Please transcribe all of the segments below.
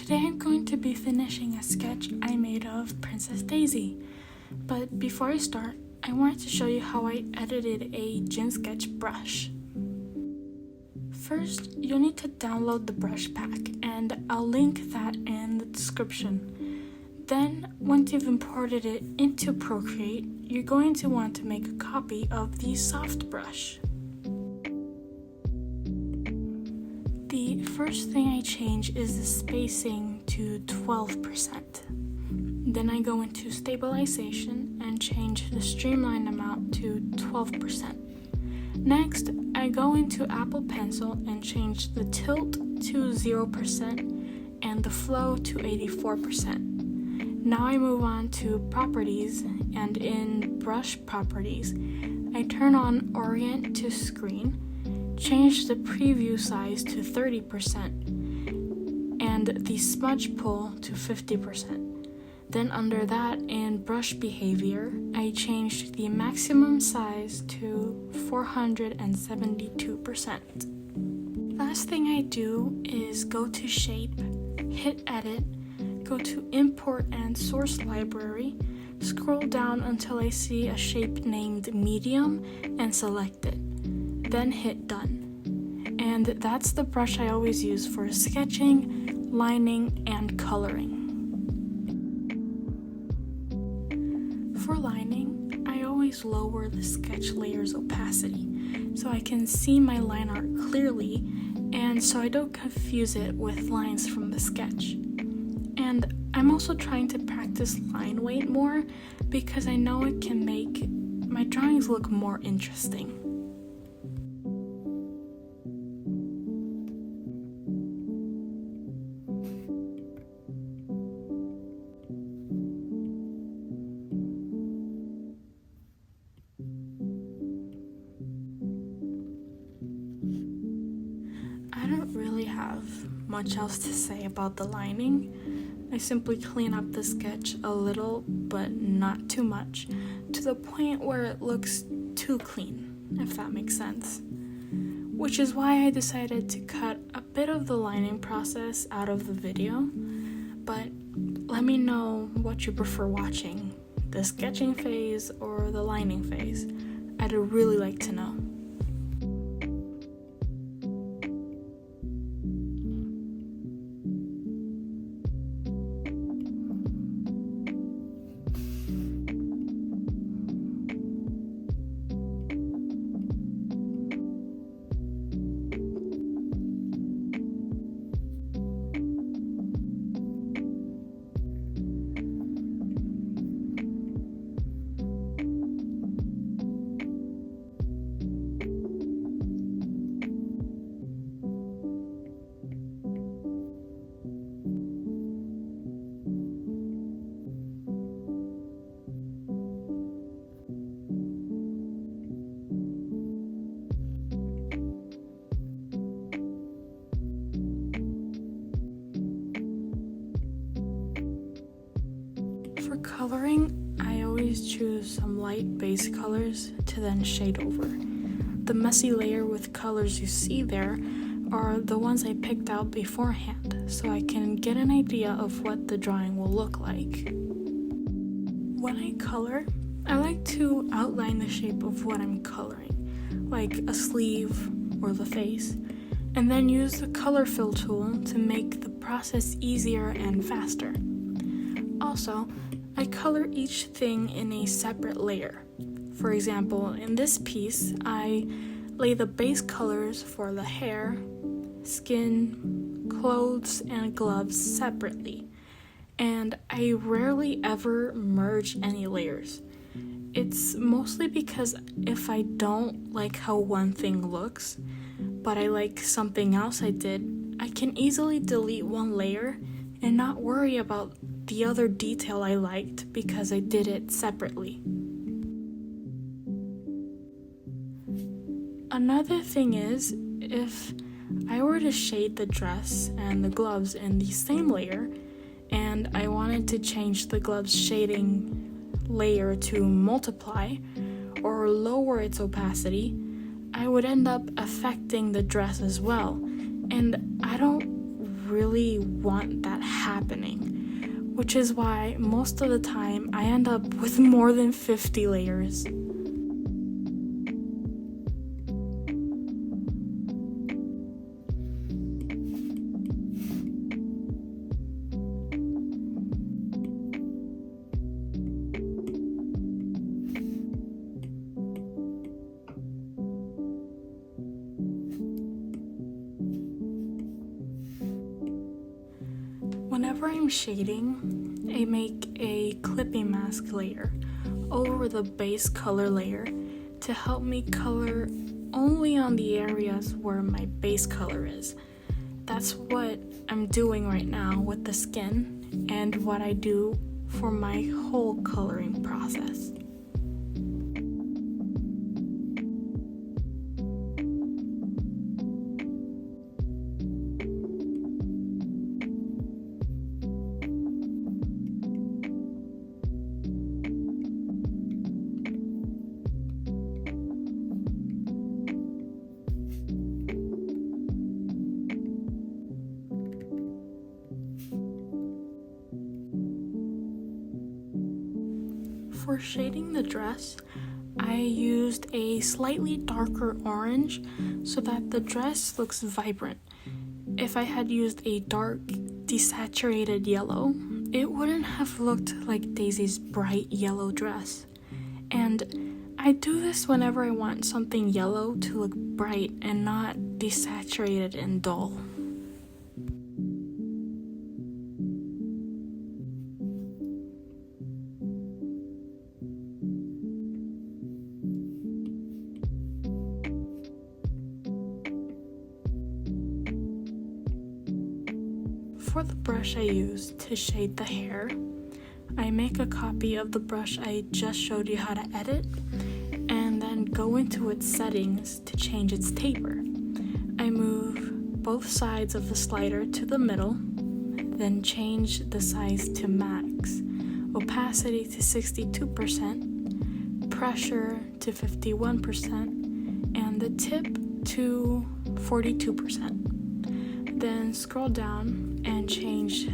Today I'm going to be finishing a sketch I made of Princess Daisy. But before I start, I wanted to show you how I edited a Gin Sketch brush. First, you'll need to download the brush pack, and I'll link that in the description. Then, once you've imported it into Procreate, you're going to want to make a copy of the soft brush. The first thing I change is the spacing to 12%. Then I go into stabilization and change the streamline amount to 12%. Next, I go into Apple Pencil and change the tilt to 0% and the flow to 84%. Now I move on to properties, and in brush properties, I turn on orient to screen, change the preview size to 30% and the smudge pull to 50%. Then under that, in brush behavior, I changed the maximum size to 472%. Last thing I do is go to shape, hit edit, go to import and source library, scroll down until I see a shape named medium and select it. Then hit done. And that's the brush I always use for sketching, lining, and coloring. For lining, I always lower the sketch layer's opacity so I can see my line art clearly and so I don't confuse it with lines from the sketch. And I'm also trying to practice line weight more because I know it can make my drawings look more interesting. I don't really have much else to say about the lining. I simply clean up the sketch a little, but not too much, to the point where it looks too clean, if that makes sense. Which is why I decided to cut a bit of the lining process out of the video, but let me know what you prefer watching, the sketching phase or the lining phase. I'd really like to know. For coloring, I always choose some light base colors to then shade over. The messy layer with colors you see there are the ones I picked out beforehand, so I can get an idea of what the drawing will look like. When I color, I like to outline the shape of what I'm coloring, like a sleeve or the face, and then use the color fill tool to make the process easier and faster. Also, I color each thing in a separate layer. For example, in this piece, I lay the base colors for the hair, skin, clothes, and gloves separately, and I rarely ever merge any layers. It's mostly because if I don't like how one thing looks, but I like something else I did, I can easily delete one layer and not worry about the other detail I liked because I did it separately. Another thing is, if I were to shade the dress and the gloves in the same layer, and I wanted to change the gloves shading layer to multiply or lower its opacity, I would end up affecting the dress as well, and I don't really want that happening, which is why most of the time I end up with more than 50 layers. Whenever I'm shading, I make a clipping mask layer over the base color layer to help me color only on the areas where my base color is. That's what I'm doing right now with the skin and what I do for my whole coloring process. For shading the dress, I used a slightly darker orange so that the dress looks vibrant. If I had used a dark, desaturated yellow, it wouldn't have looked like Daisy's bright yellow dress. And I do this whenever I want something yellow to look bright and not desaturated and dull. For the brush I use to shade the hair, I make a copy of the brush I just showed you how to edit, and then go into its settings to change its taper. I move both sides of the slider to the middle, then change the size to max, opacity to 62%, pressure to 51%, and the tip to 42%. Then scroll down and change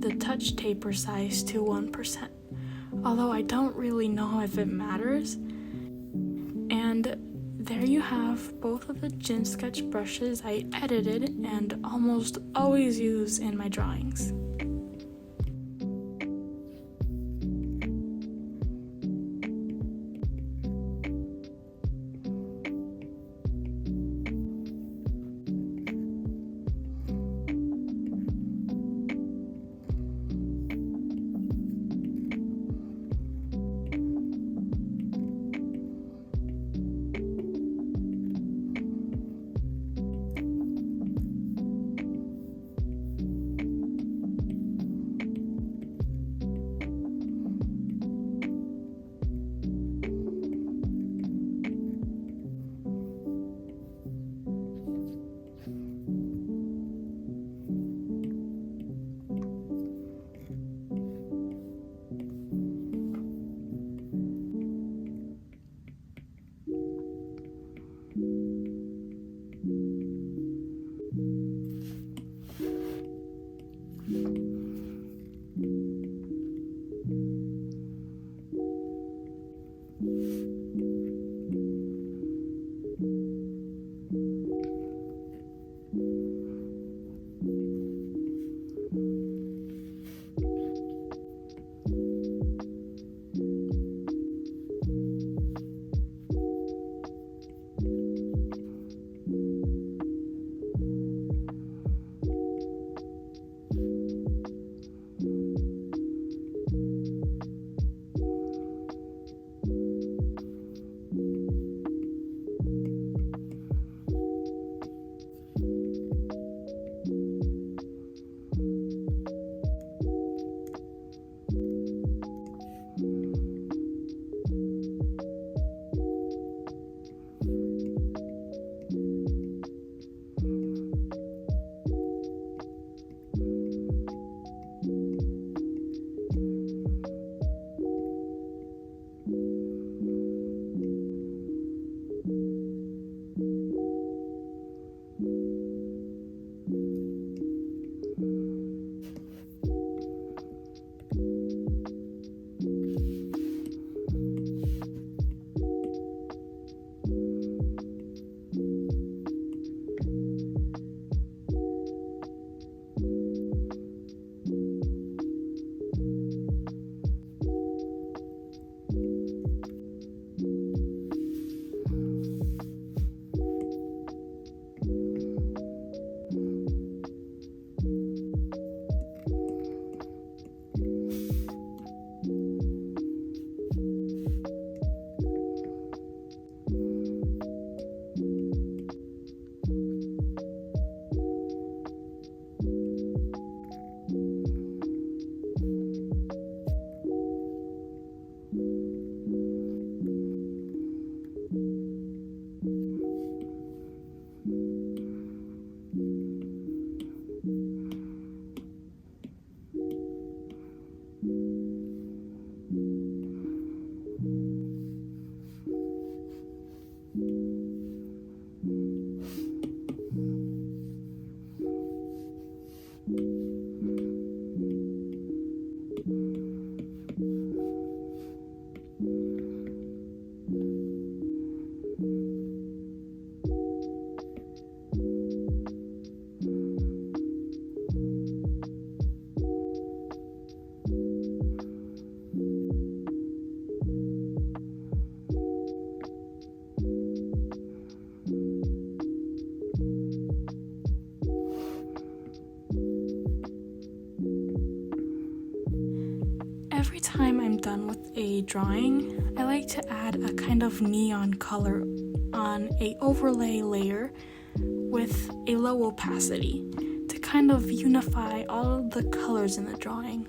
the touch taper size to 1%, although I don't really know if it matters. And there you have both of the gin sketch brushes I edited and almost always use in my drawings. every time I'm done with a drawing, I like to add a kind of neon color on a overlay layer with a low opacity to kind of unify all of the colors in the drawing.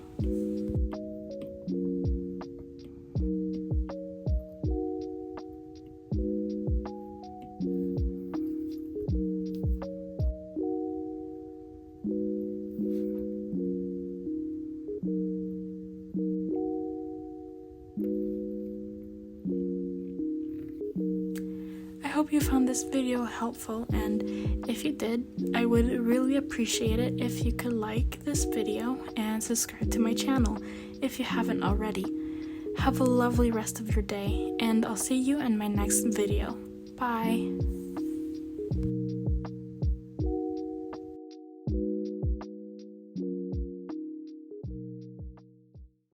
I hope you found this video helpful, and if you did, I would really appreciate it if you could like this video and subscribe to my channel if you haven't already. Have a lovely rest of your day, and I'll see you in my next video. Bye!